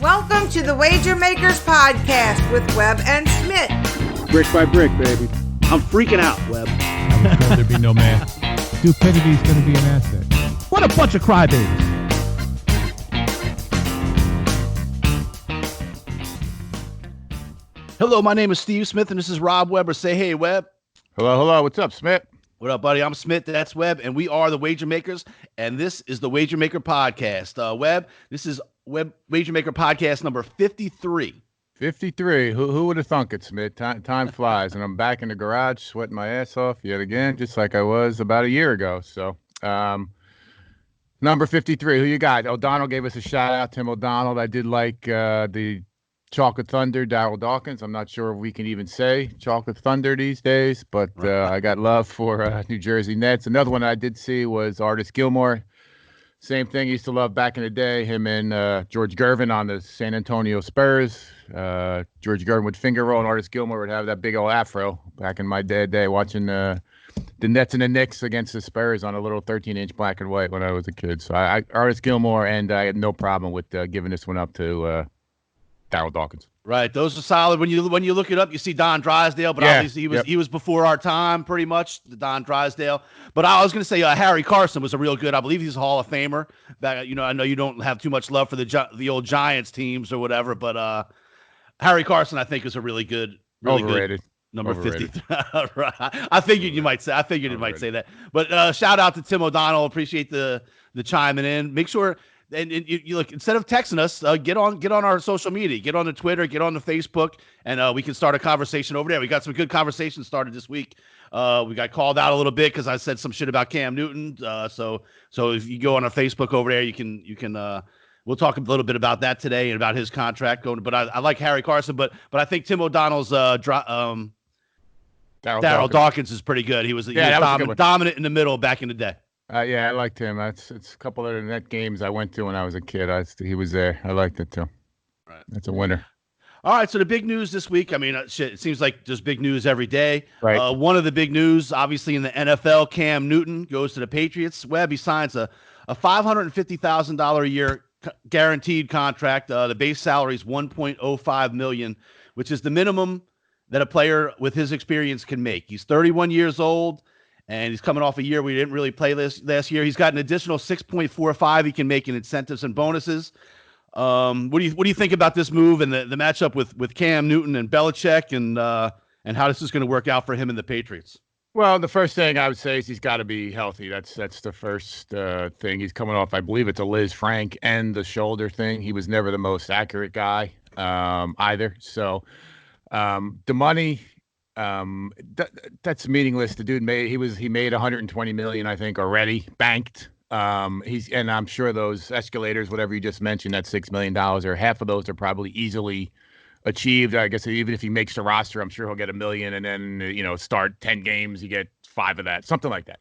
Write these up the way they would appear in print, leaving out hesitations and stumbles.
Welcome to the Wager Makers Podcast with Webb and Smitt. Brick by brick, baby. I'm freaking out, Webb. I was told there'd be no man. Stupidity's going to be an asset. What a bunch of crybabies. Hello, my name is Steve Smith, and this is Rob Weber. Say hey, Webb. Hello. What's up, Smitt? What up, buddy? I'm Smith. That's Webb, and we are the Wager Makers, and this is the Wager Maker Podcast. Webb, this is Wager Maker Podcast number 53. 53. Who would have thunk it, Smith? Time flies, and I'm back in the garage sweating my ass off yet again, just like I was about a year ago. So, number 53, who you got? O'Donnell gave us a shout out, Tim O'Donnell. I did like the Chocolate Thunder, Darryl Dawkins. I'm not sure if we can even say Chocolate Thunder these days, but I got love for New Jersey Nets. Another one I did see was Artis Gilmore. Same thing. Used to love back in the day, him and George Gervin on the San Antonio Spurs. George Gervin would finger roll, and Artis Gilmore would have that big old afro back in my day watching the Nets and the Knicks against the Spurs on a little 13-inch black and white when I was a kid. So Artis Gilmore, and I had no problem with giving this one up to Darryl Dawkins. Right, those are solid. When you look it up, you see Don Drysdale, but obviously he was before our time, pretty much. The Don Drysdale. But I was going to say Harry Carson was a real good. I believe he's a Hall of Famer. That I know you don't have too much love for the old Giants teams or whatever, but Harry Carson I think is a really good, Overrated. Good number 50. Right. I figured you might say. I figured you might say that. But shout out to Tim O'Donnell. Appreciate the chiming in. Make sure. And you look, instead of texting us, get on our social media, get on the Twitter, get on the Facebook, and we can start a conversation over there. We got some good conversations started this week. We got called out a little bit because I said some shit about Cam Newton. So if you go on our Facebook over there, you can we'll talk a little bit about that today and about his contract going. But I like Harry Carson, but I think Tim O'Donnell's Darryl Dawkins is pretty good. He was dominant in the middle back in the day. Yeah, I liked him. It's a couple of the net games I went to when I was a kid. He was there. I liked it too. Right. That's a winner. All right, so the big news this week. I mean, it seems like there's big news every day. Right. One of the big news, obviously, in the NFL, Cam Newton goes to the Patriots. Webb, he signs a $550,000 a year guaranteed contract. The base salary is $1.05 million, which is the minimum that a player with his experience can make. He's 31 years old. And he's coming off a year we didn't really play last year. He's got an additional 6.45 he can make in incentives and bonuses. What do you think about this move and the matchup with Cam Newton and Belichick and how this is going to work out for him and the Patriots? Well, the first thing I would say is he's got to be healthy. That's the first thing. He's coming off, I believe it's a Liz Frank and the shoulder thing. He was never the most accurate guy either. So the money. That's meaningless. The dude made 120 million, I think, already banked. And I'm sure those escalators, whatever you just mentioned, that $6 million, or half of those are probably easily achieved. I guess even if he makes the roster, I'm sure he'll get $1 million, and then start 10 games, you get 5 of that, something like that.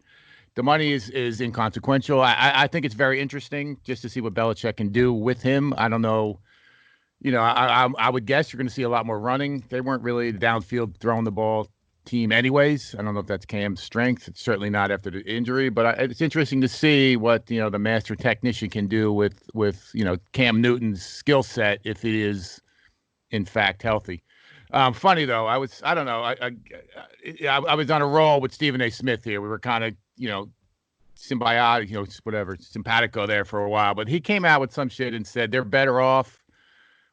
The money is inconsequential. I think it's very interesting just to see what Belichick can do with him. I don't know. I would guess you're going to see a lot more running. They weren't really the downfield throwing the ball team anyways. I don't know if that's Cam's strength. It's certainly not after the injury, but it's interesting to see what, the master technician can do with Cam Newton's skill set if he is in fact healthy. Funny though, I was on a roll with Stephen A. Smith here. We were kind of, symbiotic, simpatico there for a while, but he came out with some shit and said they're better off.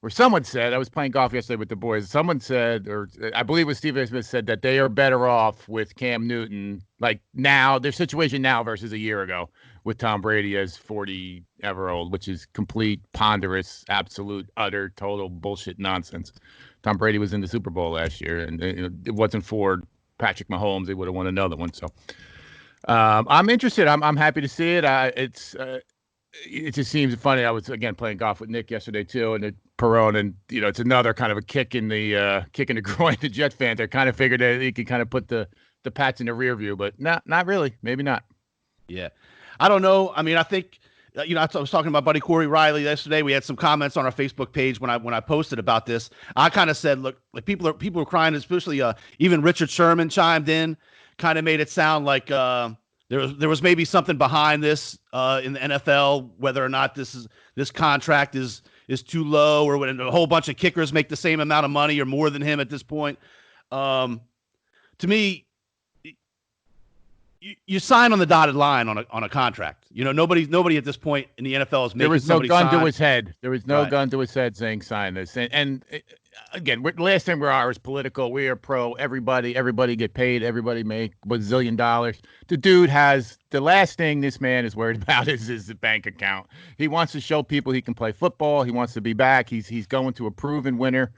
Or someone said, I was playing golf yesterday with the boys. Someone said, or I believe it was Steve A. Smith said that they are better off with Cam Newton, like now, their situation now versus a year ago with Tom Brady as 40-ever-old, which is complete, ponderous, absolute, utter, total bullshit nonsense. Tom Brady was in the Super Bowl last year, and it wasn't for Patrick Mahomes. They would have won another one. So I'm interested. I'm happy to see it. It just seems funny. I was again playing golf with Nick yesterday too, and Perone, and it's another kind of a kick in the groin to Jet fan. They kind of figured that he could kind of put the Pats in the rear view, but not really. Maybe not. Yeah, I don't know. I mean, I think I was talking to my buddy Corey Riley yesterday. We had some comments on our Facebook page when I posted about this. I kind of said, look, like people are crying, especially even Richard Sherman chimed in, kind of made it sound like there was maybe something behind this in the NFL, whether or not this contract is too low, or when a whole bunch of kickers make the same amount of money or more than him at this point. To me, you sign on the dotted line on a contract. Nobody at this point in the NFL is making there was no somebody gun sign. to his head. There was no gun to his head saying sign this. And again, last time we are is political. We are pro everybody. Everybody get paid. Everybody make $1 zillion. The dude has the last thing this man is worried about is his bank account. He wants to show people he can play football. He wants to be back. He's going to a proven winner.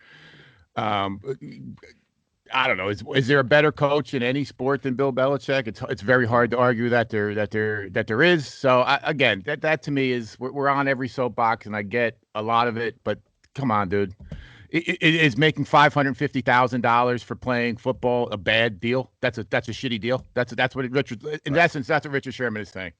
I don't know. Is there a better coach in any sport than Bill Belichick? It's very hard to argue that there is. So again, that to me is we're on every soapbox, and I get a lot of it. But come on, dude, it is making $550,000 for playing football a bad deal? That's a shitty deal. That's what Richard in essence. That's what Richard Sherman is saying.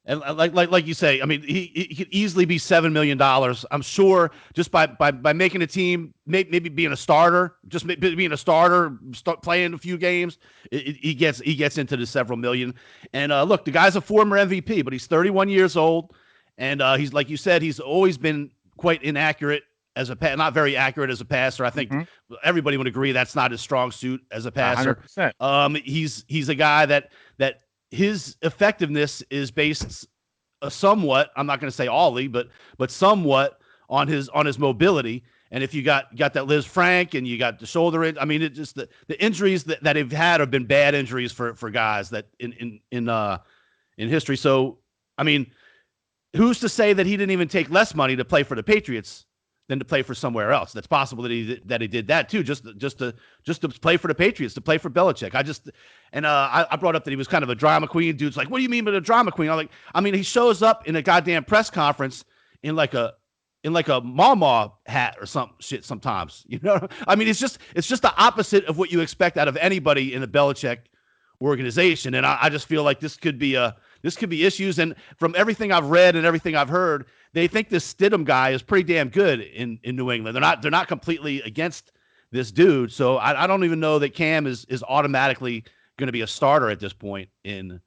And like you say, I mean, he could easily be $7 million. I'm sure just by making a team, maybe being a starter, start playing a few games, he gets into the several million. And look, the guy's a former MVP, but he's 31 years old, and he's, like you said, he's always been quite inaccurate as not very accurate as a passer. I think everybody would agree that's not his strong suit as a passer. 100%. He's a guy that his effectiveness is based somewhat, I'm not going to say allly, but somewhat on his mobility. And if you got that Liz Frank and you got the shoulder, I mean, it just the injuries that they've had have been bad injuries for guys that in history. So, I mean, who's to say that he didn't even take less money to play for the Patriots than to play for somewhere else? That's possible that he did that too, just to play for the Patriots, to play for Belichick. I brought up that he was kind of a drama queen. Dude's like, what do you mean by a drama queen? I'm like, I mean, he shows up in a goddamn press conference in like a mama hat or some shit sometimes. I mean, it's just the opposite of what you expect out of anybody in the Belichick organization. And I just feel like this could be issues. And from everything I've read and everything I've heard, they think this Stidham guy is pretty damn good in New England. They're not completely against this dude. So I don't even know that Cam is automatically going to be a starter at this point in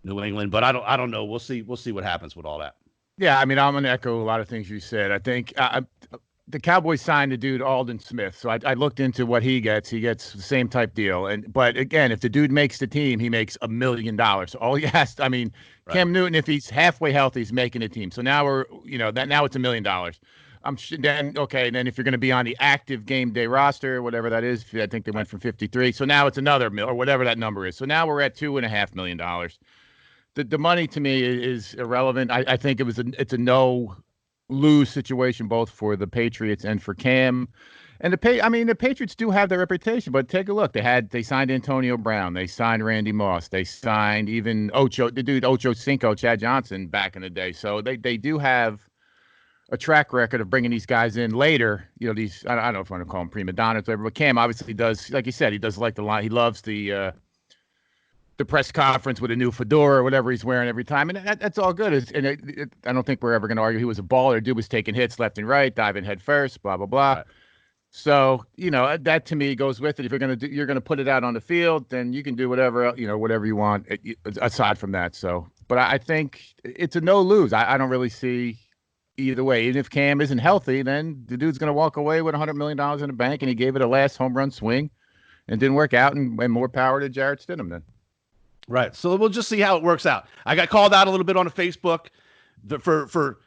New England. But I don't know. We'll see what happens with all that. Yeah, I mean, I'm going to echo a lot of things you said. I think the Cowboys signed the dude Alden Smith, so I looked into what he gets. He gets the same type deal. But again, if the dude makes the team, he makes $1 million. So all he has, right. Cam Newton, if he's halfway healthy, he's making a team. So now now it's $1 million. Then if you're going to be on the active game day roster, whatever that is, I think they went from 53. So now it's another or whatever that number is. So now we're at $2.5 million. The money to me is irrelevant. I think it's a no lose situation both for the Patriots and for Cam. And the Patriots do have their reputation, but take a look. They signed Antonio Brown, they signed Randy Moss, they signed even Ocho Cinco, Chad Johnson back in the day. So they do have a track record of bringing these guys in later. These I don't know if I want to call them prima donnas, or whatever. But Cam obviously does, like you said, he does like the line. He loves the press conference with a new fedora or whatever he's wearing every time. And that's all good. I don't think we're ever going to argue he was a baller. Dude was taking hits left and right, diving head first, blah, blah, blah. Right. So, that to me goes with it. If you're going to put it out on the field, then you can do whatever you want aside from that. So, but I think it's a no lose. I don't really see either way. Even if Cam isn't healthy, then the dude's going to walk away with $100 million in the bank, and he gave it a last home run swing and didn't work out, and more power to Jarrett Stidham then. Right. So we'll just see how it works out. I got called out a little bit on the Facebook for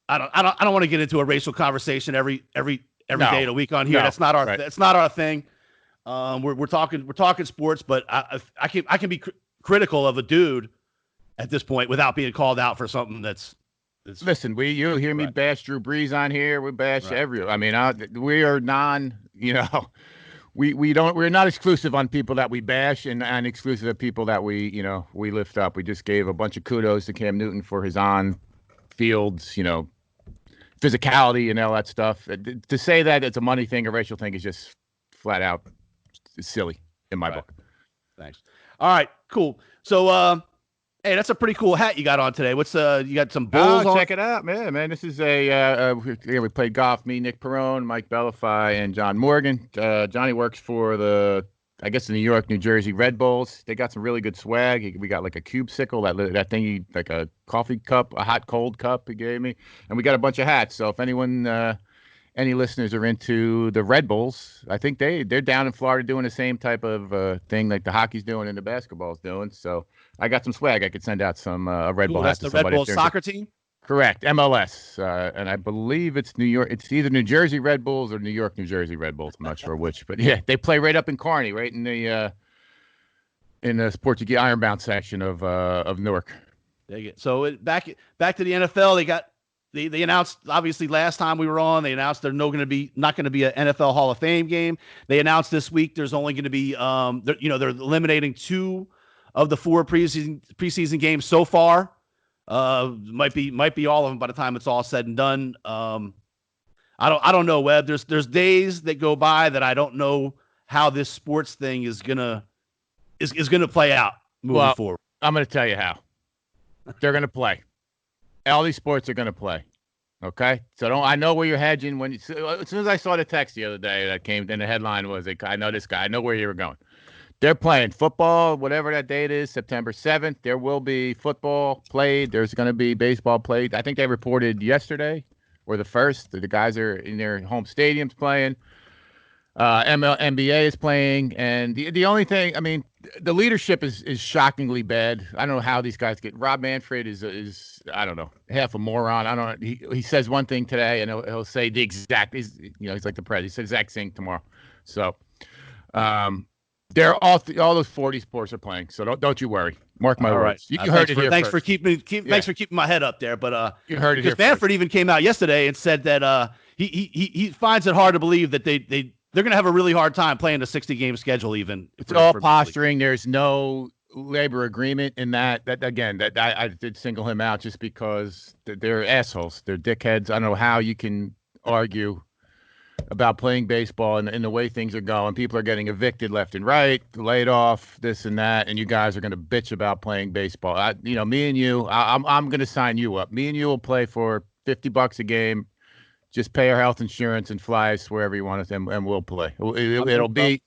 I don't want to get into a racial conversation every day of the week on here. No, that's not our thing. We're talking sports, but I can be critical of a dude at this point without being called out for something that's. Listen, you hear me bash Drew Brees on here. We bash everyone. I mean, we are we're not exclusive on people that we bash and exclusive of people that we lift up. We just gave a bunch of kudos to Cam Newton for his on-field, physicality and all that stuff. To say that it's a money thing or racial thing is just flat out silly in my book. Thanks. All right, cool. So, hey, that's a pretty cool hat you got on today. What's you got some Bulls on? Check it out, man. This is we played golf. Me, Nick Perrone, Mike Bellify, and John Morgan. Johnny works for the I guess the New York, New Jersey Red Bulls. They got some really good swag. We got like a cube sickle, that thing, like a coffee cup, a hot cold cup he gave me, and we got a bunch of hats. So if anyone, any listeners are into the Red Bulls, I think they're down in Florida doing the same type of thing like the hockey's doing and the basketball's doing. So I got some swag. I could send out some a Red Bull hat to somebody. That's the Red Bull soccer team. Correct, MLS, and I believe it's New York. It's either New Jersey Red Bulls or New York, New Jersey Red Bulls. I'm not sure which, but yeah, they play right up in Kearney, right in the Portuguese Ironbound section of Newark. So back to the NFL. They announced, obviously last time we were on, they announced there's not going to be an NFL Hall of Fame game. They announced this week there's only going to be they're eliminating 2 of the 4 preseason games so far. Might be all of them by the time it's all said and done. I don't know, Webb. There's days that go by that I don't know how this sports thing is gonna play out moving forward. I'm gonna tell you how. They're gonna play. All these sports are gonna play. Okay, so I know where you're hedging. As soon as I saw the text the other day that came, and the headline was, "I know this guy. I know where you were going." They're playing football, whatever that date is, September 7th. There will be football played. There's going to be baseball played. I think they reported yesterday or the 1st. The guys are in their home stadiums playing. NBA is playing. And the only thing, I mean, the leadership is shockingly bad. I don't know how these guys get. Rob Manfred is I don't know, half a moron. I don't know. He says one thing today, and he'll say the exact, he's like the president. He says the exact thing tomorrow. So, they're all those 40 sports are playing, so don't you worry. Mark my words. You heard it here. Thanks for keeping my head up there. But you heard it here. Because Manfred even came out yesterday and said that he finds it hard to believe that they're going to have a really hard time playing a 60-game schedule. Even it's all posturing. There's no labor agreement in that again. That I did single him out just because they're assholes. They're dickheads. I don't know how you can argue about playing baseball and the way things are going. People are getting evicted left and right, laid off, this and that, and you guys are going to bitch about playing baseball. Me and you, I'm going to sign you up. Me and you will play for $50 a game. Just pay our health insurance and fly us wherever you want us, and we'll play. It'll be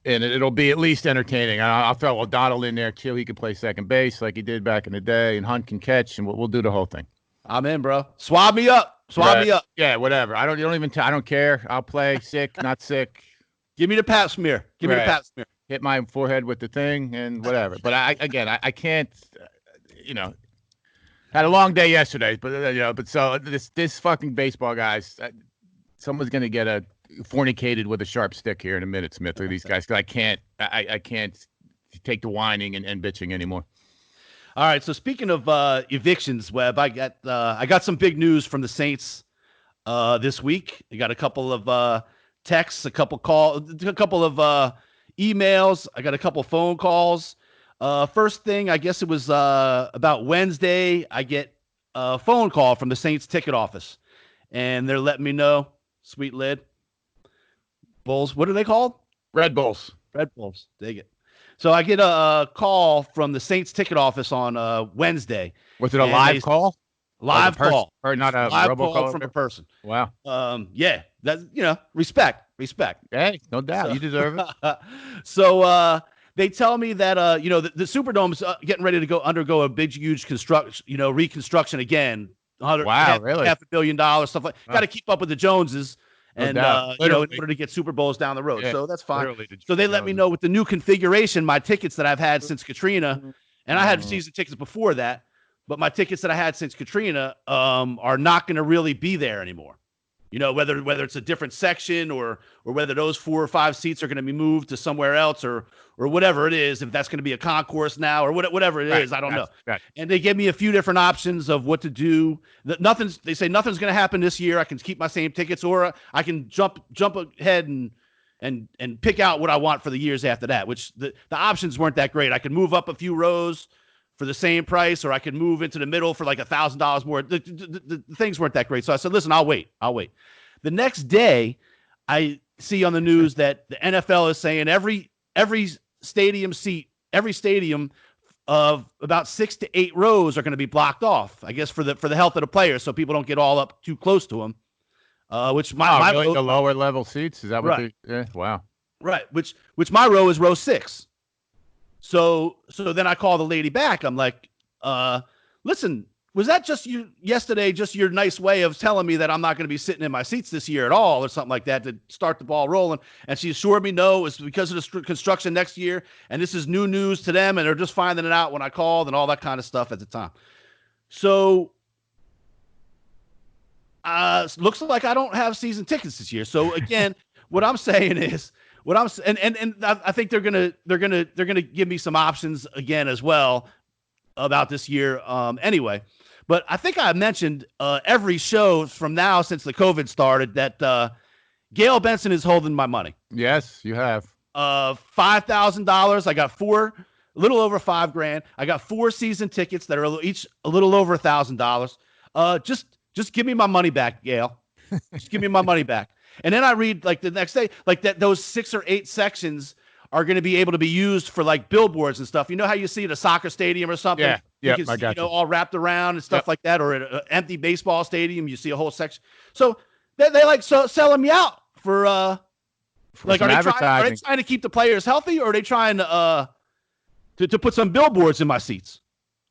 at least entertaining. I'll throw O'Donnell in there too. He could play second base like he did back in the day, and Hunt can catch, and we'll do the whole thing. I'm in, bro. Swab me up. Me up. Yeah, whatever. I don't care. I'll play sick, not sick. Give me the pap smear. Give me the pap smear. Hit my forehead with the thing and whatever. But I can't. Had a long day yesterday, but so this fucking baseball guys, someone's gonna get fornicated with a sharp stick here in a minute, Smith. Look at these guys. I can't take the whining and bitching anymore. All right. So speaking of evictions, Webb, I got some big news from the Saints this week. I got a couple of texts, a couple of emails. I got a couple phone calls. First thing, I guess it was about Wednesday. I get a phone call from the Saints ticket office, and they're letting me know. Sweet lid. Bulls. What are they called? Red Bulls. Red Bulls. Dig it. So I get a call from the Saints ticket office on Wednesday. Was it a live call? Live call. Or not a live call from a person. Wow. Yeah. That's, respect. Hey, no doubt. You deserve it. So they tell me that, the Superdome's getting ready to undergo a big, huge reconstruction again. Wow, really? $500 million, stuff like that. Got to keep up with the Joneses. And, in order to get Super Bowls down the road. Yeah, so that's fine. So they let me know with the new configuration, my tickets that I've had since Katrina, and I had season tickets before that, but my tickets that I had since Katrina are not going to really be there anymore. Whether it's a different section or whether those 4 or 5 seats are going to be moved to somewhere else or whatever it is, if that's going to be a concourse now or whatever it is, I don't know. Right. And they gave me a few different options of what to do. They say nothing's going to happen this year. I can keep my same tickets, or I can jump ahead and pick out what I want for the years after that, which the options weren't that great. I could move up a few rows for the same price, or I could move into the middle for like $1,000 more. The things weren't that great. So I said, listen, I'll wait. The next day, I see on the news that the NFL is saying every stadium seat, every stadium of about 6 to 8 rows are going to be blocked off, I guess, for the health of the players, so people don't get all up too close to them. Which really? The lower level seats? Is that what right. Wow. Right. Which my row is row 6. So then I call the lady back. I'm like, listen, was that just you yesterday, just your nice way of telling me that I'm not going to be sitting in my seats this year at all or something like that to start the ball rolling? And she assured me, no, it's because of the construction next year. And this is new news to them. And they're just finding it out when I called and all that kind of stuff at the time. So looks like I don't have season tickets this year. So again, what I'm saying is and I think they're gonna give me some options again as well about this year. Anyway, but I think I mentioned every show from now since the COVID started that Gail Benson is holding my money. Yes, you have. $5,000. I got a little over $5,000. I got 4 season tickets that are each a little over $1,000. Just give me my money back, Gail. Just give me my money back. And then I read like the next day, like that those 6 or 8 sections are going to be able to be used for like billboards and stuff. You know how you see at a soccer stadium or something? Yeah, you can I see, got you. all wrapped around and stuff like that, or at an empty baseball stadium, you see a whole section. So they like selling me out for like are they trying to keep the players healthy, or are they trying to put some billboards in my seats?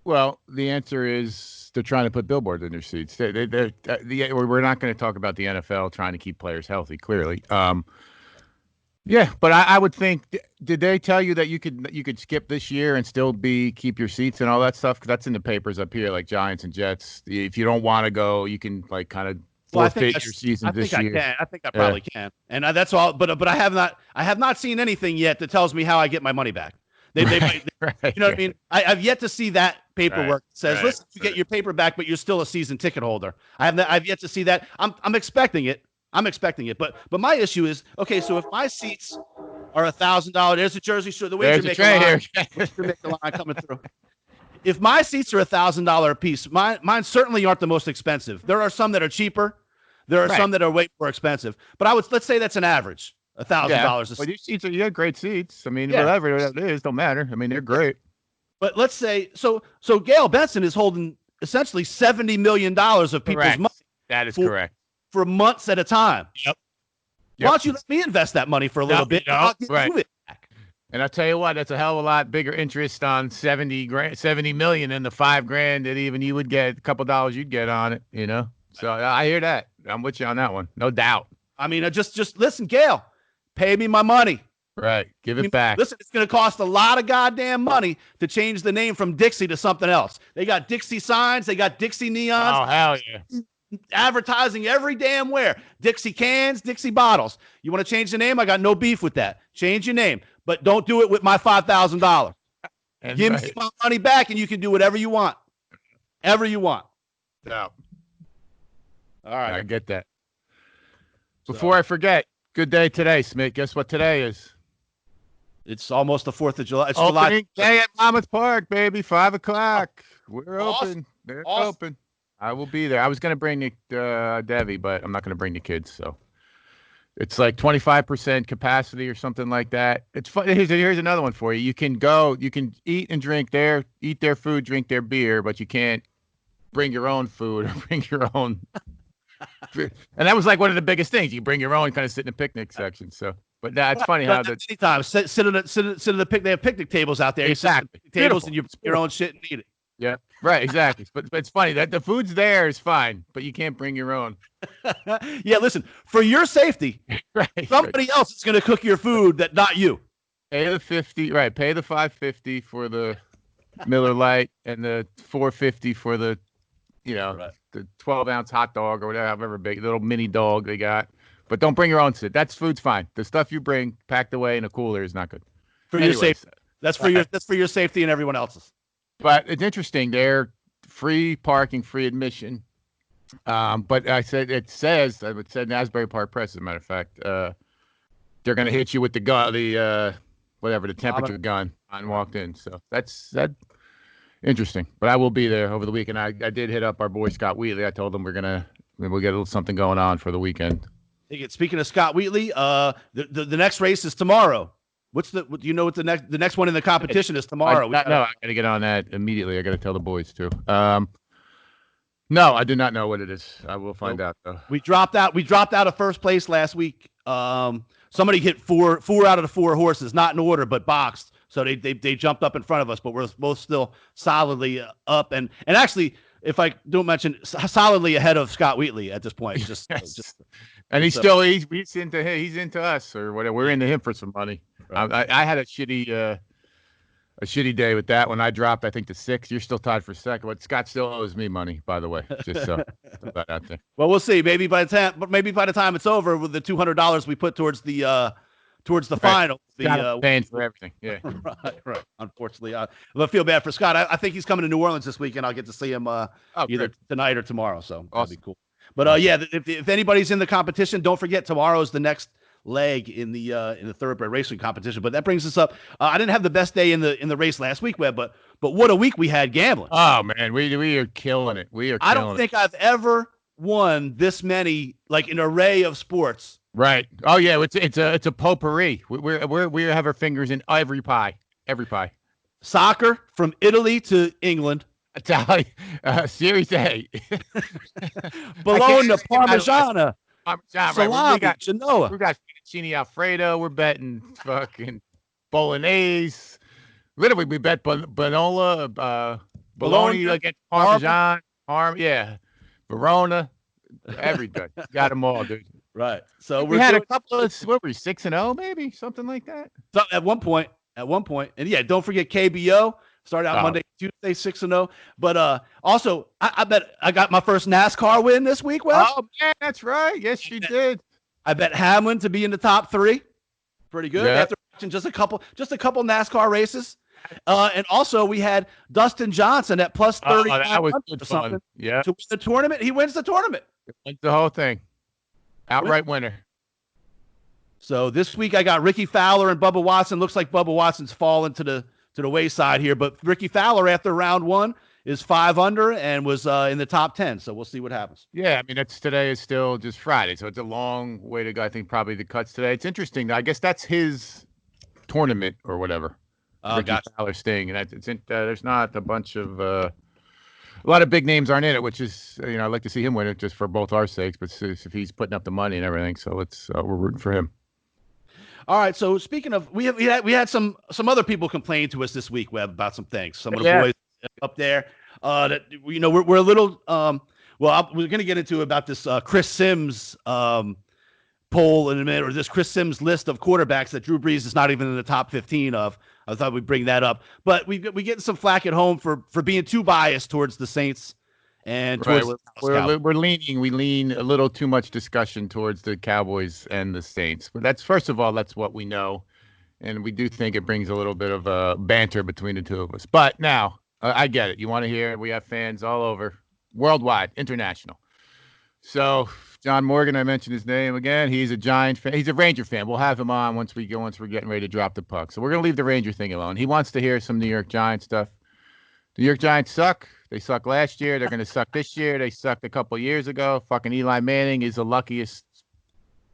Well, the answer is they're trying to put billboards in their seats. We're not going to talk about the NFL trying to keep players healthy, clearly. Yeah, but I would think, did they tell you that you could skip this year and still keep your seats and all that stuff? Because that's in the papers up here, like Giants and Jets. If you don't want to go, you can like kind of forfeit your season this year. I think I probably can, and that's all. But I have not seen anything yet that tells me how I get my money back. They right, you know what I mean? I've yet to see that paperwork that says, listen, you get your paper back, but you're still a season ticket holder. I've yet to see that. I'm expecting it. But my issue is, okay, so if my seats are $1,000, there's a Jersey Shore, the wager maker line coming through. If my seats are $1,000 a piece, mine certainly aren't the most expensive. There are some that are cheaper. There are some that are way more expensive. But let's say that's an average. $1,000. But your seats you have great seats. I mean, whatever it is, don't matter. I mean, they're great. But let's say so Gail Benson is holding essentially $70 million of people's money. That is correct. For months at a time. Yep. Why don't you let me invest that money for a little bit? I'll give you it back. And I'll tell you what, that's a hell of a lot bigger interest on $70 million than the $5,000 that even you would get, a couple dollars you'd get on it, you know? So I hear that. I'm with you on that one. No doubt. I mean, just listen, Gail, pay me my money. Right. Give it back. Listen, it's going to cost a lot of goddamn money to change the name from Dixie to something else. They got Dixie signs. They got Dixie neons. Oh, hell yeah. Advertising every damn where. Dixie cans, Dixie bottles. You want to change the name? I got no beef with that. Change your name. But don't do it with my $5,000. Give me my money back and you can do whatever you want. Ever you want. Yeah. All right. I get that. Before I forget, good day today, Smitt. Guess what today is? It's almost the 4th of July. It's Opening day at Monmouth Park, baby. 5 o'clock. We're awesome. open. They're open. I will be there. I was going to bring Debbie, but I'm not going to bring the kids. So it's like 25% capacity or something like that. It's fun. Here's another one for you. You can go. You can eat and drink there, eat their food, drink their beer, but you can't bring your own food or bring your own. And that was like one of the biggest things. You bring your own, kind of sit in the picnic section. So, but it's funny how the anytime sit in the pic. They have picnic tables out there. Exactly. Tables and you bring your own shit and eat it. Yeah, right, exactly. But it's funny that the food's there is fine, but you can't bring your own. Yeah, listen, for your safety, somebody else is going to cook your food that not you. Pay the $50, pay the $5.50 for the Miller Lite and the $4.50 for the, the 12-ounce hot dog or whatever, however big, little mini dog they got. But don't bring your own shit. That's food's fine. The stuff you bring packed away in a cooler is not good. Your safety. That's for your safety and everyone else's. But it's interesting. They're free parking, free admission. But it said in Asbury Park Press, as a matter of fact, they're going to hit you with the gun, the temperature gun on walked in. So that's interesting. But I will be there over the weekend. I did hit up our boy Scott Wheatley. I told him we'll get a little something going on for the weekend. Speaking of Scott Wheatley, the next race is tomorrow. Do you know what the next one in the competition is tomorrow? I got to get on that immediately. I got to tell the boys too. No, I do not know what it is. I will find out though. We dropped out of first place last week. Somebody hit four out of the 4 horses, not in order, but boxed. So they jumped up in front of us, but we're both still solidly up. And actually, if I don't mention, solidly ahead of Scott Wheatley at this point. Yes. And he's into us or whatever. We're into him for some money. Right. I had a shitty day with that when I dropped, I think, to 6. You're still tied for second, but Scott still owes me money, by the way. Just so that out there. Well, we'll see. Maybe by the time it's over, with the $200 we put towards the final, paying for everything. Yeah, right. Unfortunately, I feel bad for Scott. I think he's coming to New Orleans this weekend. I'll get to see him either tonight or tomorrow. So awesome. That'd be cool. But if anybody's in the competition, don't forget tomorrow's the next leg in the thoroughbred racing competition. But that brings us up. I didn't have the best day in the race last week, Webb, but what a week we had gambling. Oh man, we are killing it. I don't think I've ever won this many, like an array of sports. Right. Oh yeah, it's a potpourri. We have our fingers in every pie. Soccer from Italy to England. Italian Series A. Bologna, Parmigiana. Salami, right. Genoa. We got fettuccine Alfredo. We're betting fucking bolognese. Literally, we bet bologna against Parmesan. Verona. Everything. Got them all, dude. Right. So we had a couple of 6-0, maybe something like that. So at one point, and yeah, don't forget KBO. Started out Monday, Tuesday, 6-0. But also, I bet I got my first NASCAR win this week. Well, oh man, that's right. Yes, you did. I bet Hamlin to be in the top 3. Pretty good. Yeah. After watching just a couple NASCAR races. And also we had Dustin Johnson at plus 30. That was good fun. Yeah. To win the tournament, he wins the tournament. Wins the whole thing. Outright winner. So this week I got Ricky Fowler and Bubba Watson. Looks like Bubba Watson's fallen to the wayside here, but Ricky Fowler after round 1 is 5 under and was in the top 10. So we'll see what happens. Yeah, I mean today is still just Friday, so it's a long way to go. I think probably the cuts today. It's interesting. I guess that's his tournament or whatever. Ricky Fowler staying, and there's not a bunch of a lot of big names aren't in it, which is I'd like to see him win it just for both our sakes. But if he's putting up the money and everything, so we're rooting for him. All right. So speaking of, we had some other people complain to us this week, Webb, about some things. Some of the boys up there that we're a little we're going to get into about this Chris Sims poll in a minute, or this Chris Sims list of quarterbacks that Drew Brees is not even in the top 15 of. I thought we'd bring that up, but we get some flack at home for being too biased towards the Saints and towards we're leaning. We lean a little too much discussion towards the Cowboys and the Saints. But that's what we know, and we do think it brings a little bit of banter between the two of us. But now I get it. You want to hear it? We have fans all over, worldwide, international. So John Morgan, I mentioned his name again. He's a Giant fan. He's a Ranger fan. We'll have him on once we're getting ready to drop the puck. So we're going to leave the Ranger thing alone. He wants to hear some New York Giants stuff. The New York Giants suck. They sucked last year. They're going to suck this year. They sucked a couple years ago. Fucking Eli Manning is the luckiest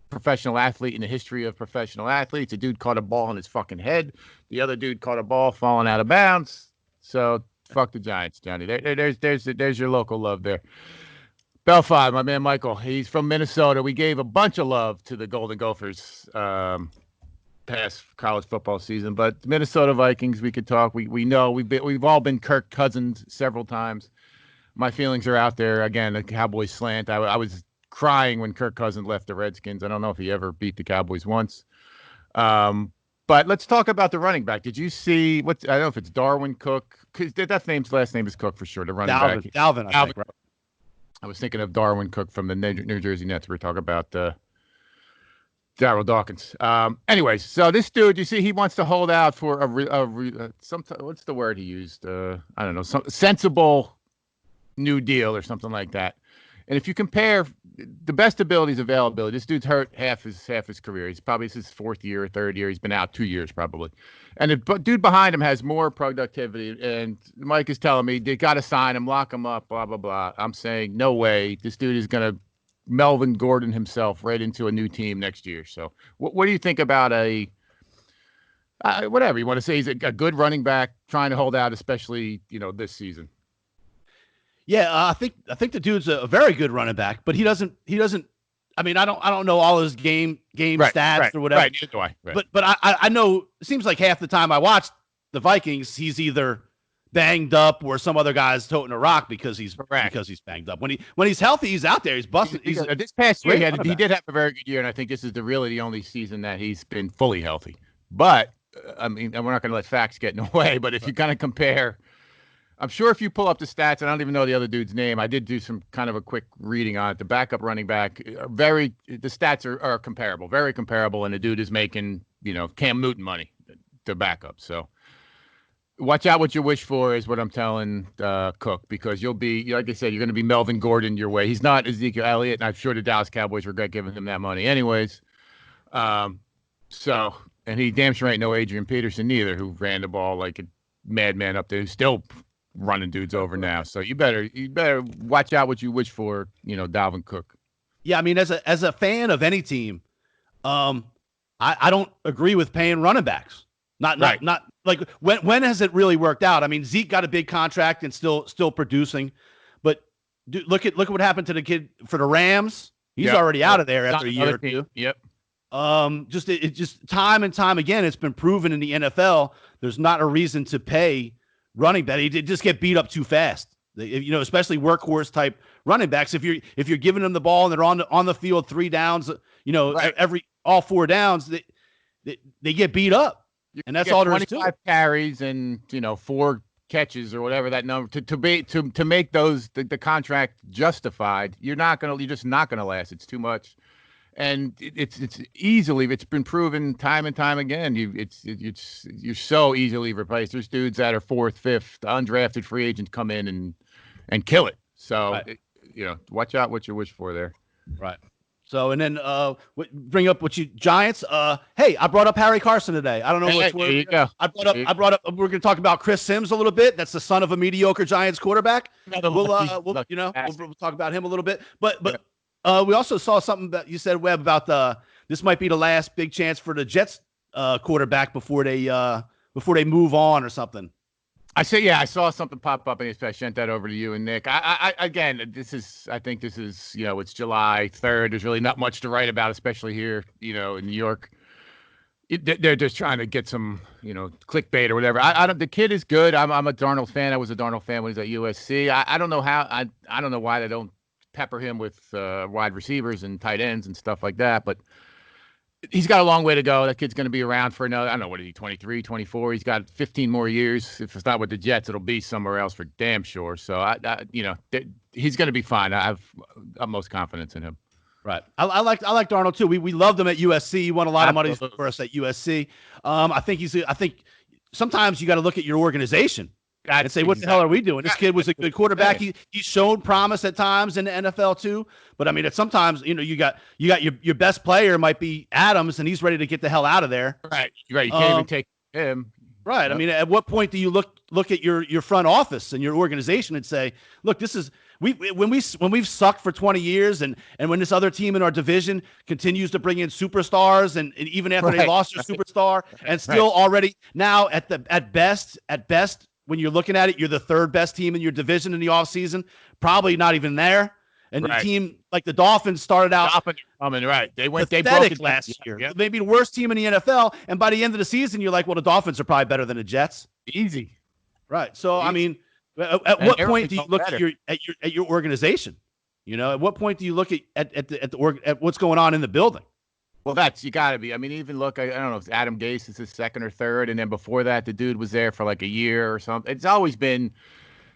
professional athlete in the history of professional athletes. A dude caught a ball in his fucking head. The other dude caught a ball falling out of bounds. So fuck the Giants, Johnny. There's your local love there. Bell 5, my man Michael. He's from Minnesota. We gave a bunch of love to the Golden Gophers past college football season, but the Minnesota Vikings, we could talk. We know we've all been Kirk Cousins several times. My feelings are out there. Again, the Cowboys slant. I was crying when Kirk Cousins left the Redskins. I don't know if he ever beat the Cowboys once. But let's talk about the running back. Did you see I don't know if it's Darwin Cook? Because that last name is Cook for sure. The running back. Dalvin, I think, right? I was thinking of Darwin Cook from the New Jersey Nets. We were talking about Darryl Dawkins. Anyways, so this dude, you see, he wants to hold out for what's the word he used? I don't know, some sensible New Deal or something like that. And if you compare the best abilities, availability, this dude's hurt half his career. This is his 4th year or 3rd year. He's been out 2 years probably. And the dude behind him has more productivity. And Mike is telling me they got to sign him, lock him up, blah, blah, blah. I'm saying no way. This dude is going to Melvin Gordon himself right into a new team next year. So what do you think about whatever you want to say? He's a good running back trying to hold out, especially, this season. Yeah, I think the dude's a very good running back, but he doesn't. I mean, I don't know all his game stats or whatever. Right, neither do I. Right. But I know it seems like half the time I watch the Vikings, he's either banged up or some other guy's toting a rock because he's banged up. When he's healthy, he's out there. He's busting. This past year he did have a very good year, and I think this is really the only season that he's been fully healthy. But I mean, and we're not going to let facts get in the way. But if you kind of compare. I'm sure if you pull up the stats, and I don't even know the other dude's name. I did do some kind of a quick reading on it. The backup running back, the stats are comparable, very comparable, and the dude is making, Cam Newton money, the backup. So watch out what you wish for is what I'm telling Cook, because you'll be, like I said, you're going to be Melvin Gordon your way. He's not Ezekiel Elliott, and I'm sure the Dallas Cowboys regret giving him that money anyways. And he damn sure ain't no Adrian Peterson either, who ran the ball like a madman up there, who's still running dudes over now. So you better watch out what you wish for, Dalvin Cook. Yeah, I mean, as a fan of any team, I don't agree with paying running backs. Not like when has it really worked out? I mean, Zeke got a big contract and still producing, but look at what happened to the kid for the Rams. He's already out of there after a year or two. Yep. Just time and time again, it's been proven in the NFL. There's not a reason to pay running back. He did just get beat up too fast. Especially workhorse type running backs. If you're giving them the ball and they're on the field 3 downs, all 4 downs, they get beat up, and that's all there is to it. 25 carries and 4 catches or whatever that number to make those the contract justified. You're just not gonna last. It's too much. And it's been proven time and time again. You're so easily replaced. There's dudes that are 4th, 5th, undrafted free agents come in and kill it. So watch out what you wish for there. Right. So and then bring up Giants. Hey, I brought up Harry Carson today. I don't know which word. I brought up. We're going to talk about Chris Sims a little bit. That's the son of a mediocre Giants quarterback. We'll talk about him a little bit. But. We also saw something that you said, Webb, about this might be the last big chance for the Jets quarterback before they move on or something. I saw something pop up, and I sent that over to you and Nick. I think this is it's July 3rd. There's really not much to write about, especially here, in New York. They're just trying to get some, clickbait or whatever. The kid is good. I'm a Darnold fan. I was a Darnold fan when he was at USC. I don't know how. I don't know why they don't pepper him with wide receivers and tight ends and stuff like that, but he's got a long way to go. That kid's going to be around for another, I don't know, what is he, 23, 24? He's got 15 more years. If it's not with the Jets, it'll be somewhere else for damn sure. So he's going to be fine. I have utmost confidence in him. Right. I like Darnold too. We loved him at USC. He won a lot of money for us at USC. I think sometimes you got to look at your organization and say, what the hell are we doing? This kid was a good quarterback. He's shown promise at times in the NFL too. But I mean, sometimes you got your best player might be Adams, and he's ready to get the hell out of there. Right. You can't even take him. Right. Yep. I mean, at what point do you look at your front office and your organization and say, look, this is when we've sucked for 20 years, and when this other team in our division continues to bring in superstars, and even after they lost their superstar, and still already now at best. When you're looking at it, you're the 3rd best team in your division in the offseason, probably not even there. And the team like the Dolphins started out right. They broke it last year. Yep. Maybe the worst team in the NFL. And by the end of the season, you're like, well, the Dolphins are probably better than the Jets. Easy. Right. So, I mean, at what point do you look at your organization? At what point do you look at what's going on in the building? Well, you got to be. I mean, even look, I don't know if Adam Gase is his 2nd or 3rd. And then before that, the dude was there for like a year or something. It's always been,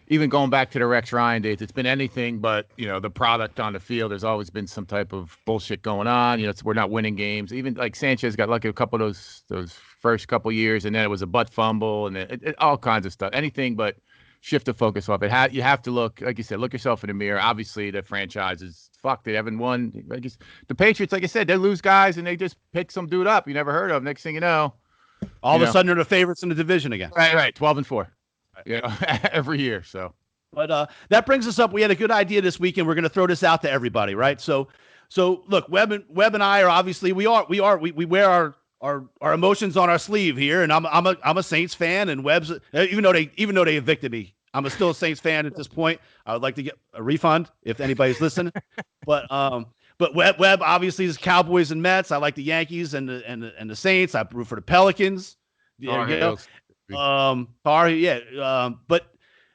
even going back to the Rex Ryan days, it's been anything but, the product on the field. There's always been some type of bullshit going on. We're not winning games. Even like Sanchez got lucky a couple of those first couple of years, and then it was a butt fumble and all kinds of stuff. Anything but shift the focus off it. You have to look, like you said, look yourself in the mirror. Obviously, the franchise is fucked. They haven't won. The Patriots, like I said, they lose guys and they just pick some dude up you never heard of. Next thing you know, all of a sudden they're the favorites in the division again. Right. 12-4. Every year. So, but that brings us up. We had a good idea this weekend. We're going to throw this out to everybody, right? So look, Webb and I are obviously we wear our emotions on our sleeve here, and I'm a Saints fan, and Webb's even though they evicted me I'm still a Saints fan at this point. I would like to get a refund if anybody's listening. But Webb obviously is Cowboys and Mets. I like the Yankees and the Saints. I root for the Pelicans. But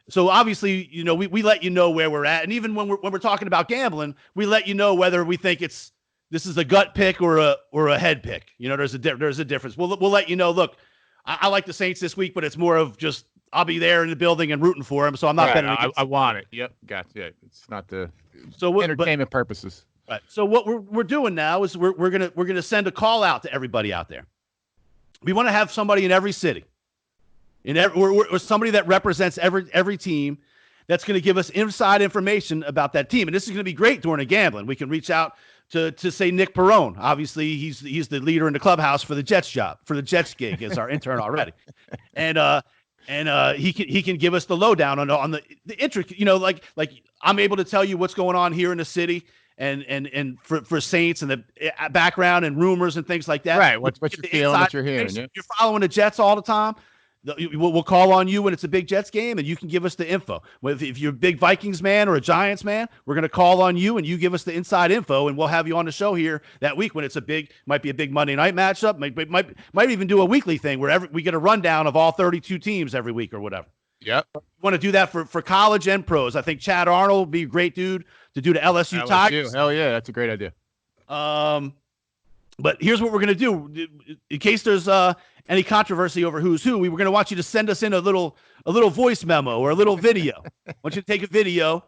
so obviously, we let you know where we're at, and even when we're talking about gambling, we let you know whether we think this is a gut pick or a head pick. There's a difference. We'll let you know. Look, I like the Saints this week, but it's more of just I'll be there in the building and rooting for them, so I'm not betting against. I want it. Yep, gotcha. It's not the entertainment purposes. Right. So what we're doing now is we're gonna send a call out to everybody out there. We want to have somebody in every city, or somebody that represents every team, that's going to give us inside information about that team. And this is going to be great during a gambling. We can reach out to say Nick Perrone. Obviously, he's the leader in the clubhouse for the Jets gig as our intern already, and he can give us the lowdown on the intricate. Like I'm able to tell you what's going on here in the city. And for Saints and the background and rumors and things like that. Right. What you're feeling, what you're hearing. Yeah. You're following the Jets all the time. We'll call on you when it's a big Jets game, and you can give us the info. If you're a big Vikings man or a Giants man, we're going to call on you, and you give us the inside info, and we'll have you on the show here that week when it's might be a big Monday night matchup. Might even do a weekly thing where we get a rundown of all 32 teams every week or whatever. Yep. We want to do that for college and pros. I think Chad Arnold would be a great dude to do the LSU Tigers. Hell yeah, that's a great idea. But here's what we're going to do. In case there's any controversy over who's who, we were going to want you to send us in a little voice memo or a little video. I want you to take a video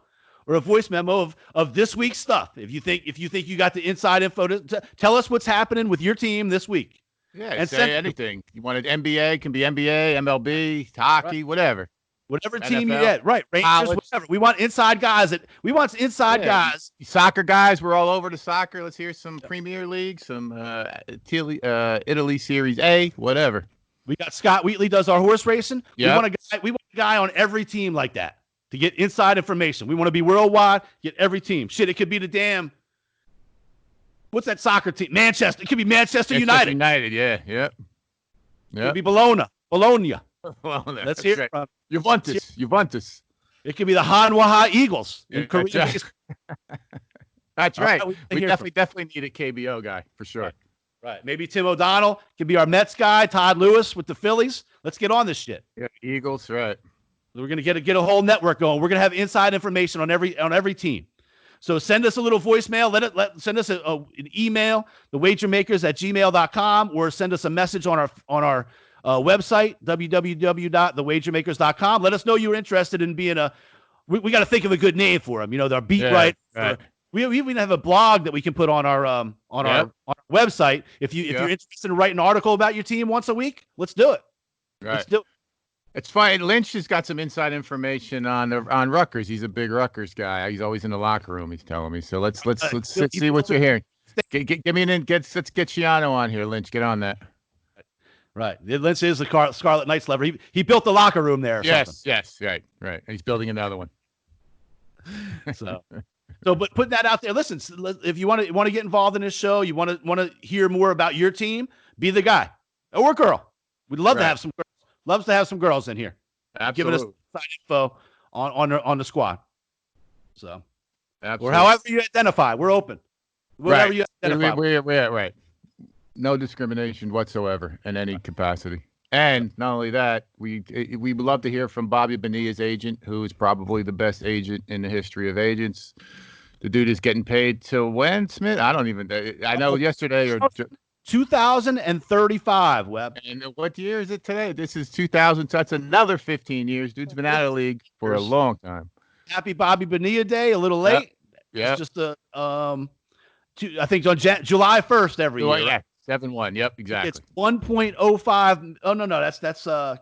or a voice memo of this week's stuff. If you think you got the inside info, to tell us what's happening with your team this week. Yeah, and say anything. You want it NBA, can be NBA, MLB, hockey, whatever. Whatever NFL, team you get, right? Rangers, college. Whatever. We want inside guys. Guys. Soccer guys, we're all over the soccer. Let's hear some Premier League, some Italy Series A, whatever. We got Scott Wheatley does our horse racing. Yep. We want a guy on every team like that to get inside information. We want to be worldwide, get every team. Shit, it could be the damn. What's that soccer team? Manchester. It could be Manchester United. Yeah. Yep. It could be Bologna. Well, let's hear it from Juventus. It could be the Hanwha Eagles in Korea. That's right. We definitely need a KBO guy for sure. Right. Maybe Tim O'Donnell could be our Mets guy. Todd Lewis with the Phillies. Let's get on this shit. Yeah, Eagles, right. We're gonna get a whole network going. We're gonna have inside information on every team. So send us a little voicemail. Send us an email, thewagermakers@gmail.com, or send us a message on our website, www.thewagermakers.com. Let us know you're interested in being we got to think of a good name for them. They're beat right. We even have a blog that we can put on our website. If you're interested in writing an article about your team once a week, let's do it. Right. Let's do it. It's fine. Lynch has got some inside information on Rutgers. He's a big Rutgers guy. He's always in the locker room. He's telling me. So let's see what you're hearing. Give me an in. Let's get Shiano on here. Lynch, get on that. Right. Lynch is the Scarlet Knights lover. He built the locker room there. Yes. Right. And he's building another one. But putting that out there. Listen, if you want to get involved in this show, you want to hear more about your team, be the guy or girl. We'd love to have some girls. Loves to have some girls in here. Absolutely. Giving us side info on the squad. So, absolutely. Or however you identify, we're open. Whatever you identify. We're right. No discrimination whatsoever in any capacity. And not only that, we would love to hear from Bobby Bonilla's agent, who is probably the best agent in the history of agents. The dude is getting paid till when, Smitt? I know yesterday or 2035, Webb. And what year is it today? This is 2000. So that's another 15 years. Dude's been out of the league for a long time. Happy Bobby Bonilla Day. A little late. Yeah. It's just I think on July 1st every year. Yeah. 7-1. Yep, exactly. It's 1.05. Oh no, that's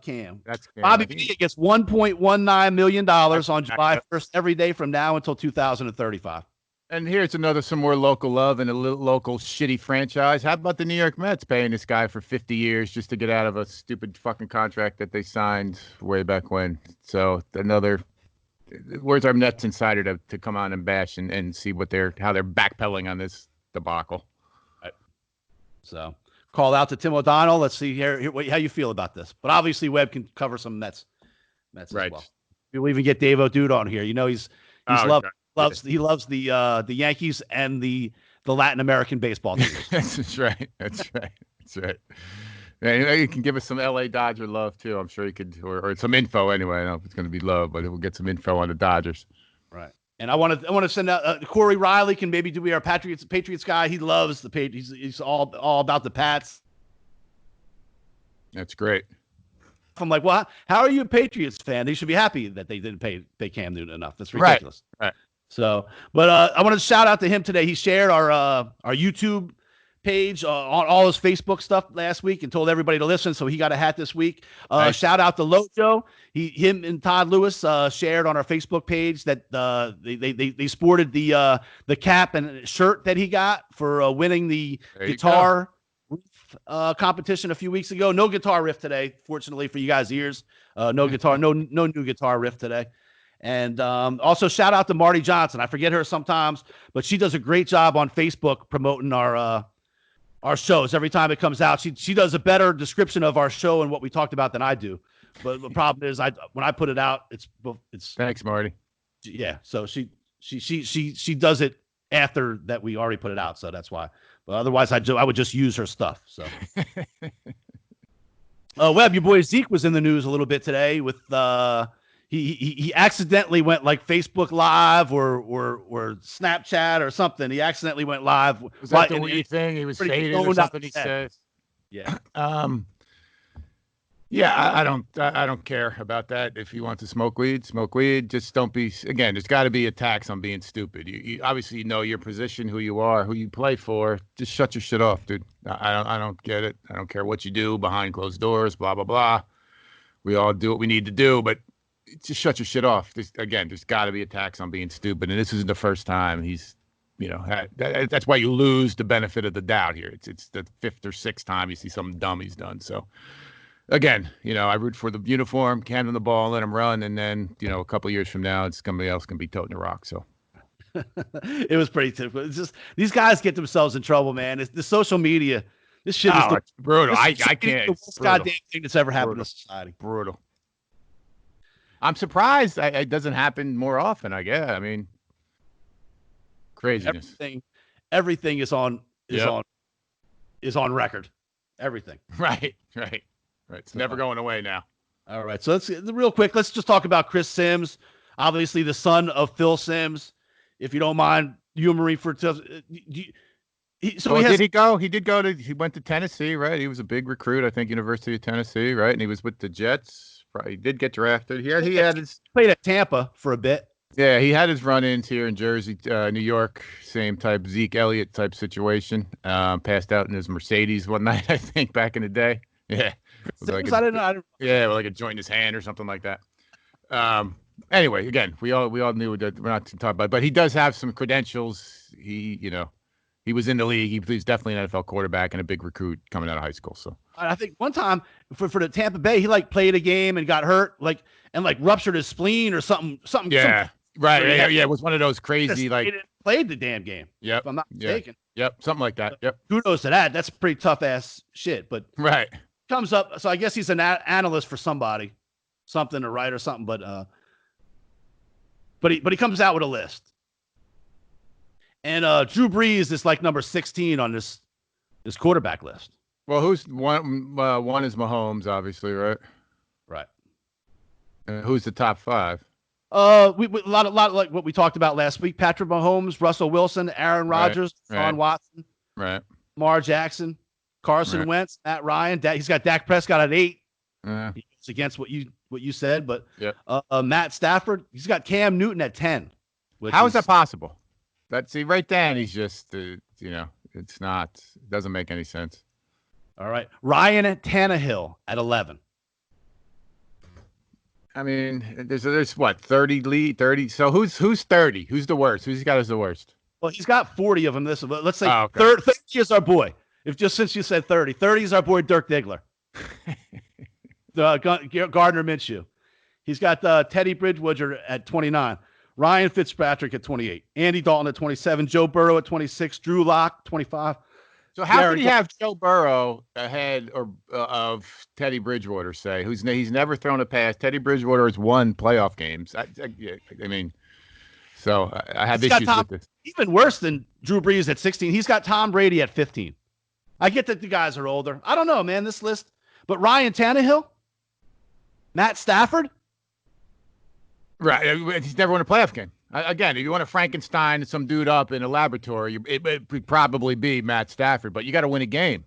Cam. That's Cam. Bobby Bonilla gets $1.19 million on July 1st every day from now until 2035. And here's some more local love and a little local shitty franchise. How about the New York Mets paying this guy for 50 years just to get out of a stupid fucking contract that they signed way back when? So where's our Mets insider to come on and bash and see how they're backpedaling on this debacle? Right. So call out to Tim O'Donnell. Let's see here how you feel about this. But obviously Webb can cover some Mets right. as well. We'll even get Dave O'Dude on here. You know, he loves the Yankees and the Latin American baseball teams. That's right. Yeah, you can give us some LA Dodger love too. I'm sure you could, or some info anyway. I don't know if it's going to be love, but we'll get some info on the Dodgers. Right. And I want to send out Corey Riley can maybe be our Patriots guy. He loves the Patriots. He's all about the Pats. That's great. I'm like, well, how are you a Patriots fan? They should be happy that they didn't pay Cam Newton enough. That's ridiculous. Right. So, but I want to shout out to him today. He shared our YouTube page on all his Facebook stuff last week and told everybody to listen. So he got a hat this week. Nice. Shout out to Lojo. Him and Todd Lewis shared on our Facebook page that they sported the cap and shirt that he got for winning the guitar riff competition a few weeks ago. No guitar riff today, fortunately for you guys' ears. No new guitar riff today. And also shout out to Marty Johnson. I forget her sometimes, but she does a great job on Facebook promoting our shows. Every time it comes out, she does a better description of our show and what we talked about than I do. But the problem is, when I put it out, it's thanks, Marty. Yeah, so she does it after that we already put it out, so that's why. But otherwise, I would just use her stuff. So, Webb, your boy Zeke was in the news a little bit today with he accidentally went like Facebook Live or Snapchat or something. He accidentally went live. Was that the weed thing? He was faded or something. He says. Yeah. Yeah, I don't care about that. If you want to smoke weed, smoke weed. Just don't be. Again, there's got to be a tax on being stupid. You obviously know your position, who you are, who you play for. Just shut your shit off, dude. I don't get it. I don't care what you do behind closed doors. Blah blah blah. We all do what we need to do, but just shut your shit off. There's got to be a tax on being stupid, and this isn't the first time he's. That's why you lose the benefit of the doubt here. It's the fifth or sixth time you see something dumb he's done. So. Again, I root for the uniform, hand him the ball, let him run, and then, a couple of years from now, it's somebody else can be toting the rock. So it was pretty typical. It's just these guys get themselves in trouble, man. It's the social media. This shit is brutal. I can't. The worst goddamn thing that's ever happened to society. Brutal. I'm surprised it doesn't happen more often. I guess. I mean, craziness. Everything is on record. Everything. Right. It's never going away now. All right. So real quick. Let's just talk about Chris Sims, obviously the son of Phil Sims. If you don't mind humoring for. Did he go? He went to Tennessee, right? He was a big recruit, I think, University of Tennessee, right? And he was with the Jets. Probably did get drafted. He played at Tampa for a bit. Yeah, he had his run-ins here in Jersey, New York, same type Zeke Elliott type situation. Passed out in his Mercedes one night, I think, back in the day. Yeah. I didn't know. Yeah, like a joint in his hand or something like that. Anyway, again, we all knew that we're not to talk about it, but he does have some credentials. He was in the league. He was definitely an NFL quarterback and a big recruit coming out of high school. So I think one time for the Tampa Bay, he played a game and got hurt, and ruptured his spleen or something. Yeah, right. Yeah, it was one of those crazy He didn't play the damn game. Yep. If I'm not mistaken. Yep, something like that. Yep. Kudos to that. That's pretty tough ass shit. But right. Comes up, so I guess he's an analyst for somebody, something to write or something. But he comes out with a list, and Drew Brees is number 16 on this quarterback list. Well, who's one? One is Mahomes, obviously, right? Right. Who's the top 5? We a lot like what we talked about last week: Patrick Mahomes, Russell Wilson, Aaron Rodgers, Deshaun Watson, right? Lamar Jackson. Carson Wentz, Matt Ryan. He's got Dak Prescott at 8. It's against what you said, but Matt Stafford. He's got Cam Newton at 10. How is that possible? Right then he's just it's not. It doesn't make any sense. All right, Ryan Tannehill at 11. I mean, there's what 30. So who's 30? Who's the worst? Who's got as the worst? Well, he's got 40 of them. Let's say 30 is our boy. Since you said 30 is our boy Dirk Diggler. Gardner Minshew. He's got Teddy Bridgewater at 29. Ryan Fitzpatrick at 28. Andy Dalton at 27. Joe Burrow at 26. Drew Lock, 25. So how Jared could he have Joe Burrow ahead of Teddy Bridgewater? Say he's never thrown a pass. Teddy Bridgewater has won playoff games. I mean, so I have He's got issues with this. even worse than Drew Brees at 16. He's got Tom Brady at 15. I get that the guys are older. I don't know, man, this list. But Ryan Tannehill, Matt Stafford. Right. He's never won a playoff game. Again, if you want to Frankenstein some dude up in a laboratory, it would probably be Matt Stafford, but you got to win a game.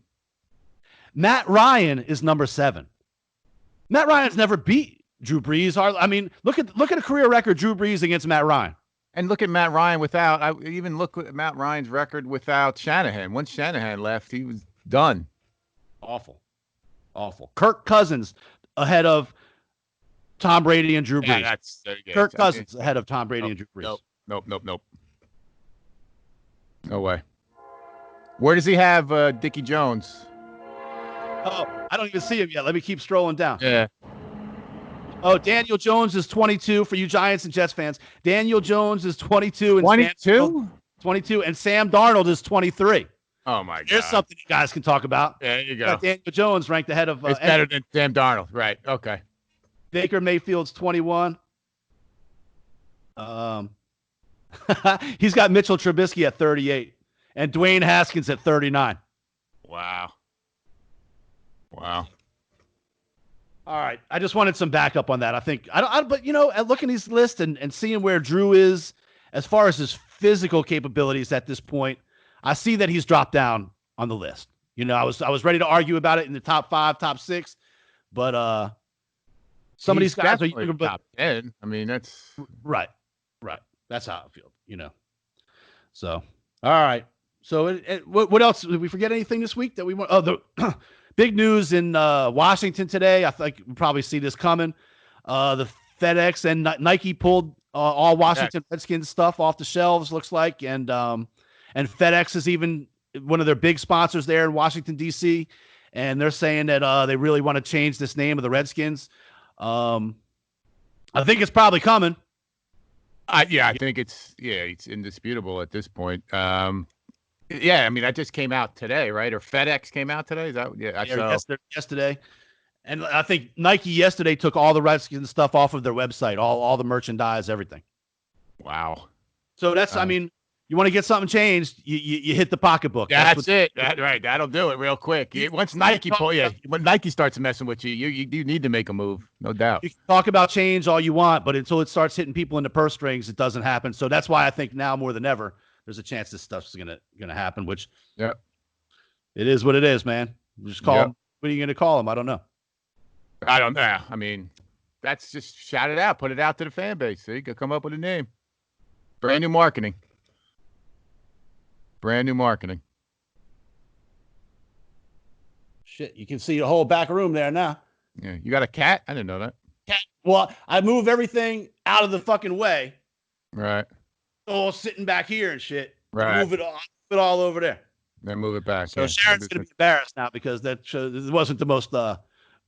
Matt Ryan is number 7. Matt Ryan's never beat Drew Brees. I mean, look at a career record Drew Brees against Matt Ryan. And look at Matt Ryan without. I even look at Matt Ryan's record without Shanahan. Once Shanahan left, he was done. Awful. Kirk Cousins ahead of Tom Brady and Drew Brees. Yeah, Kirk Cousins ahead of Tom Brady and Drew Brees. Nope. No way. Where does he have Dickie Jones? Oh, I don't even see him yet. Let me keep scrolling down. Yeah. Oh, Daniel Jones is 22 for you Giants and Jets fans. Daniel Jones is 22. And 22? 22. And Sam Darnold is 23. Oh, my God. There's something you guys can talk about. There you go. Got Daniel Jones ranked ahead of. It's better than Sam Darnold. Right. Okay. Baker Mayfield's 21. He's got Mitchell Trubisky at 38 and Dwayne Haskins at 39. Wow. All right. I just wanted some backup on that. I think but at looking at these lists and seeing where Drew is as far as his physical capabilities at this point, I see that he's dropped down on the list. I was ready to argue about it in the top 5, top 6, but some of these guys are top 10. I mean, that's right. That's how I feel, So, all right. So, what else? Did we forget anything this week that we want? Oh, the big news in Washington today. I think we'll probably see this coming. The FedEx and Nike pulled all Washington Redskins stuff off the shelves, looks like, and FedEx is even one of their big sponsors there in Washington D.C. And they're saying that they really want to change this name of the Redskins. I think it's probably coming. I think it's indisputable at this point. I mean, that just came out today, right? Or FedEx came out today? Is that yesterday? And I think Nike yesterday took all the Redskins stuff off of their website, all the merchandise, everything. Wow. So that's, I mean, you want to get something changed, you hit the pocketbook. That's it. Right. That'll do it real quick. Once Nike when Nike starts messing with you, you need to make a move, no doubt. You can talk about change all you want, but until it starts hitting people in the purse strings, it doesn't happen. So that's why I think now more than ever, there's a chance this stuff's gonna happen. Which, it is what it is, man. Just call them. What are you gonna call them? I don't know. I don't know. I mean, that's just shout it out, put it out to the fan base. So you could come up with a name. Brand new marketing. Shit, you can see the whole back room there now. Yeah, you got a cat? I didn't know that. Cat. Well, I move everything out of the fucking way. Right. All sitting back here and shit. Right. Move it all over there. Then move it back. So Sharon's gonna be embarrassed now because that it wasn't the most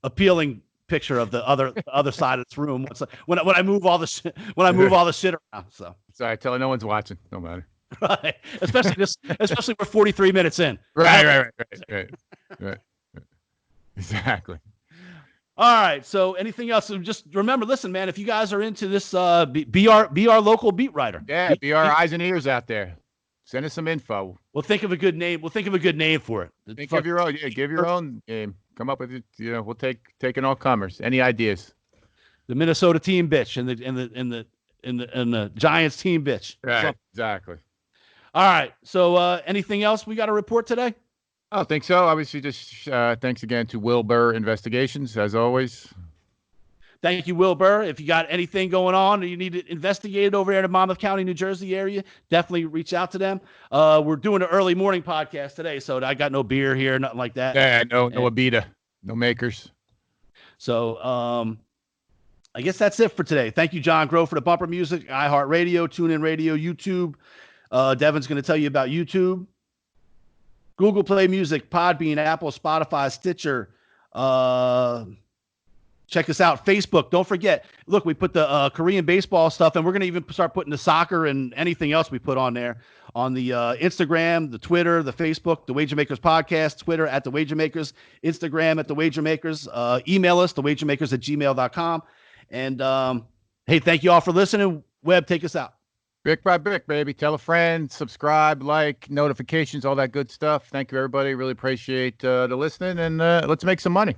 appealing picture of the other side of this room. When I move all the shit around. So sorry, tell her no one's watching. No matter. Right. Especially we're 43 minutes in. Right. Exactly. All right. So anything else? So just remember, listen, man, if you guys are into this, be our local beat writer. Yeah, be our eyes and ears out there. Send us some info. We'll think of a good name. We'll think of a good name for it. Think of your own. Yeah, give your own name. Come up with it. We'll take in all comers. Any ideas? The Minnesota team bitch and the Giants team bitch. Right. Exactly. All right. So anything else we got to report today? I don't think so. Obviously, just thanks again to Will Burr Investigations, as always. Thank you, Will Burr. If you got anything going on or you need it investigated over there in the Monmouth County, New Jersey area, definitely reach out to them. We're doing an early morning podcast today, so I got no beer here, nothing like that. Yeah, no Abita, no makers. So I guess that's it for today. Thank you, John Groh, for the bumper music, iHeartRadio, TuneIn Radio, YouTube. Devin's going to tell you about YouTube. Google Play Music, Podbean, Apple, Spotify, Stitcher, Check us out. Facebook. Don't forget. Look, we put the Korean baseball stuff, and we're going to even start putting the soccer and anything else we put on there on the Instagram, the Twitter, the Facebook, the Wager Makers Podcast, Twitter at the Wager Makers, Instagram at the Wager Makers. Email us, thewagermakers@gmail.com. And hey, thank you all for listening. Webb, take us out. Brick by brick, baby. Tell a friend, subscribe, like, notifications, all that good stuff. Thank you, everybody. Really appreciate the listening, and let's make some money.